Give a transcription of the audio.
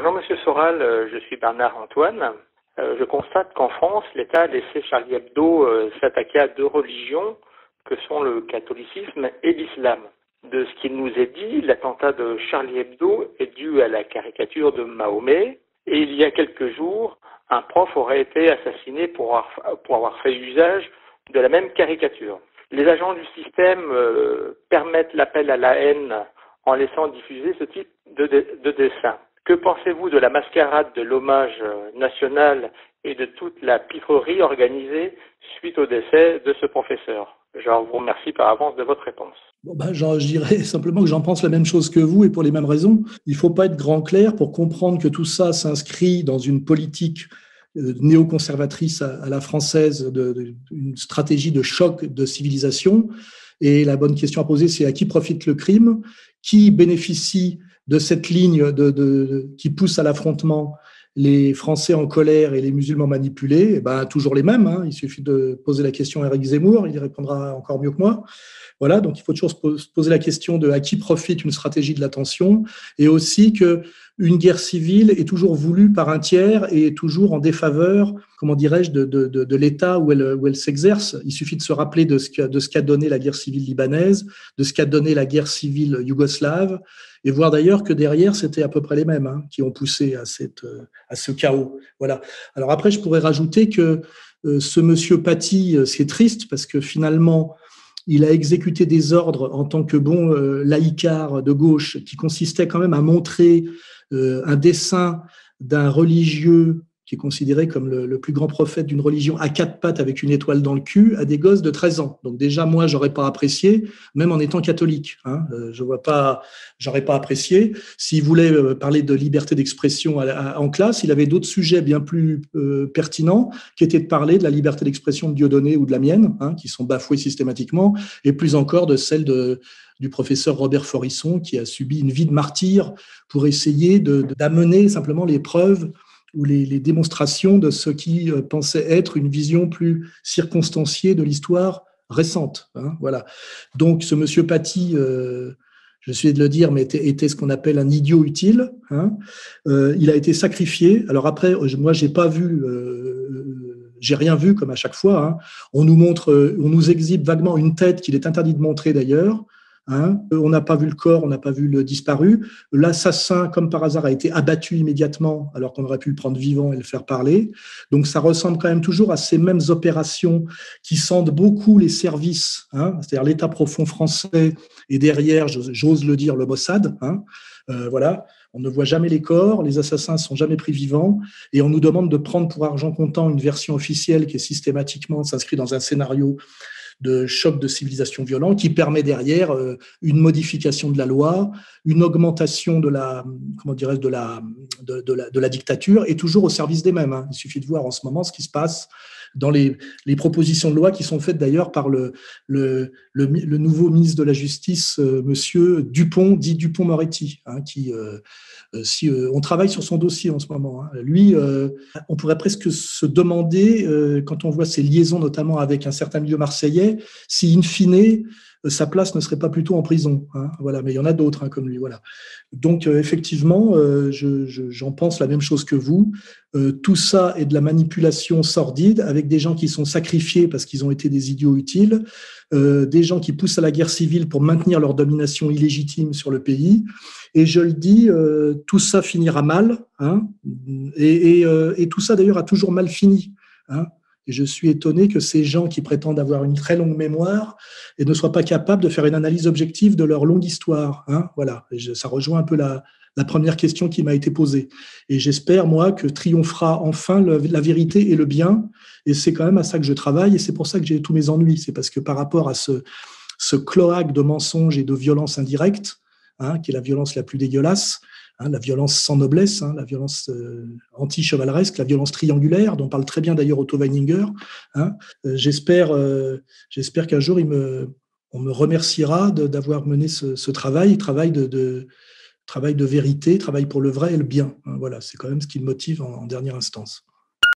Bonjour Monsieur Soral, je suis Bernard Antoine. Je constate qu'en France, l'État a laissé Charlie Hebdo s'attaquer à deux religions que sont le catholicisme et l'islam. De ce qu'il nous est dit, l'attentat de Charlie Hebdo est dû à la caricature de Mahomet et il y a quelques jours, un prof aurait été assassiné pour avoir fait usage de la même caricature. Les agents du système permettent l'appel à la haine en laissant diffuser ce type de dessin. Que pensez-vous de la mascarade de l'hommage national et de toute la pitrerie organisée suite au décès de ce professeur? Je vous remercie par avance de votre réponse. Je dirais simplement que j'en pense la même chose que vous et pour les mêmes raisons. Il ne faut pas être grand clair pour comprendre que tout ça s'inscrit dans une politique néoconservatrice à la française, une stratégie de choc de civilisation. Et la bonne question à poser, c'est à qui profite le crime? Qui bénéficie de cette ligne qui pousse à l'affrontement les Français en colère et les musulmans manipulés? Toujours les mêmes. Il suffit de poser la question à Éric Zemmour, il y répondra encore mieux que moi. Voilà, donc il faut toujours se poser la question de à qui profite une stratégie de l'attention, et aussi que une guerre civile est toujours voulue par un tiers et est toujours en défaveur, comment dirais-je, de l'État où elle s'exerce. Il suffit de se rappeler de ce qu'a donné la guerre civile libanaise, de ce qu'a donné la guerre civile yougoslave, et voir d'ailleurs que derrière, c'était à peu près les mêmes qui ont poussé à ce chaos. Voilà. Alors après, je pourrais rajouter que ce monsieur Paty, c'est triste parce que finalement, il a exécuté des ordres en tant que bon laïcard de gauche qui consistait quand même à montrer un dessin d'un religieux qui est considéré comme le plus grand prophète d'une religion à quatre pattes avec une étoile dans le cul à des gosses de 13 ans. Donc déjà, moi, j'aurais pas apprécié, même en étant catholique. J'aurais pas apprécié. S'il voulait parler de liberté d'expression en classe, il avait d'autres sujets bien plus pertinents, qui étaient de parler de la liberté d'expression de Dieudonné ou de la mienne, qui sont bafouées systématiquement, et plus encore de celle du professeur Robert Forisson, qui a subi une vie de martyr pour essayer d'amener simplement les preuves ou les démonstrations de ce qui pensait être une vision plus circonstanciée de l'histoire récente. Voilà. Donc, ce monsieur Paty, je suis de le dire, mais était ce qu'on appelle un idiot utile. Il a été sacrifié. Alors après, moi, j'ai rien vu comme à chaque fois. On nous exhibe vaguement une tête qu'il est interdit de montrer d'ailleurs. On n'a pas vu le corps, on n'a pas vu le disparu. L'assassin, comme par hasard, a été abattu immédiatement, alors qu'on aurait pu le prendre vivant et le faire parler. Donc, ça ressemble quand même toujours à ces mêmes opérations qui sentent beaucoup les services, c'est-à-dire l'État profond français et derrière, j'ose le dire, le Mossad. Voilà. On ne voit jamais les corps, les assassins ne sont jamais pris vivants, et on nous demande de prendre pour argent comptant une version officielle qui est systématiquement s'inscrit dans un scénario de choc de civilisation violent qui permet derrière une modification de la loi, une augmentation de la dictature, et toujours au service des mêmes. Il suffit de voir en ce moment ce qui se passe dans les propositions de loi qui sont faites d'ailleurs par le nouveau ministre de la Justice, monsieur Dupont, dit Dupond-Moretti, on travaille sur son dossier en ce moment. Lui, on pourrait presque se demander, quand on voit ses liaisons notamment avec un certain milieu marseillais, si in fine, sa place ne serait pas plutôt en prison. Voilà, mais il y en a d'autres comme lui. Voilà. Donc, effectivement, j'en pense la même chose que vous. Tout ça est de la manipulation sordide avec des gens qui sont sacrifiés parce qu'ils ont été des idiots utiles, des gens qui poussent à la guerre civile pour maintenir leur domination illégitime sur le pays. Et je le dis, tout ça finira mal. Et tout ça, d'ailleurs, a toujours mal fini. Et je suis étonné que ces gens qui prétendent avoir une très longue mémoire et ne soient pas capables de faire une analyse objective de leur longue histoire. Voilà. Et ça rejoint un peu la première question qui m'a été posée. Et j'espère, moi, que triomphera enfin la vérité et le bien. Et c'est quand même à ça que je travaille. Et c'est pour ça que j'ai tous mes ennuis. C'est parce que par rapport à ce cloaque de mensonges et de violences indirectes, qui est la violence la plus dégueulasse, la violence sans noblesse, la violence anti-chevaleresque, la violence triangulaire, dont parle très bien d'ailleurs Otto Weininger. J'espère qu'un jour on me remerciera d'avoir mené ce travail de vérité, travail pour le vrai et le bien. Voilà, c'est quand même ce qui me motive en dernière instance.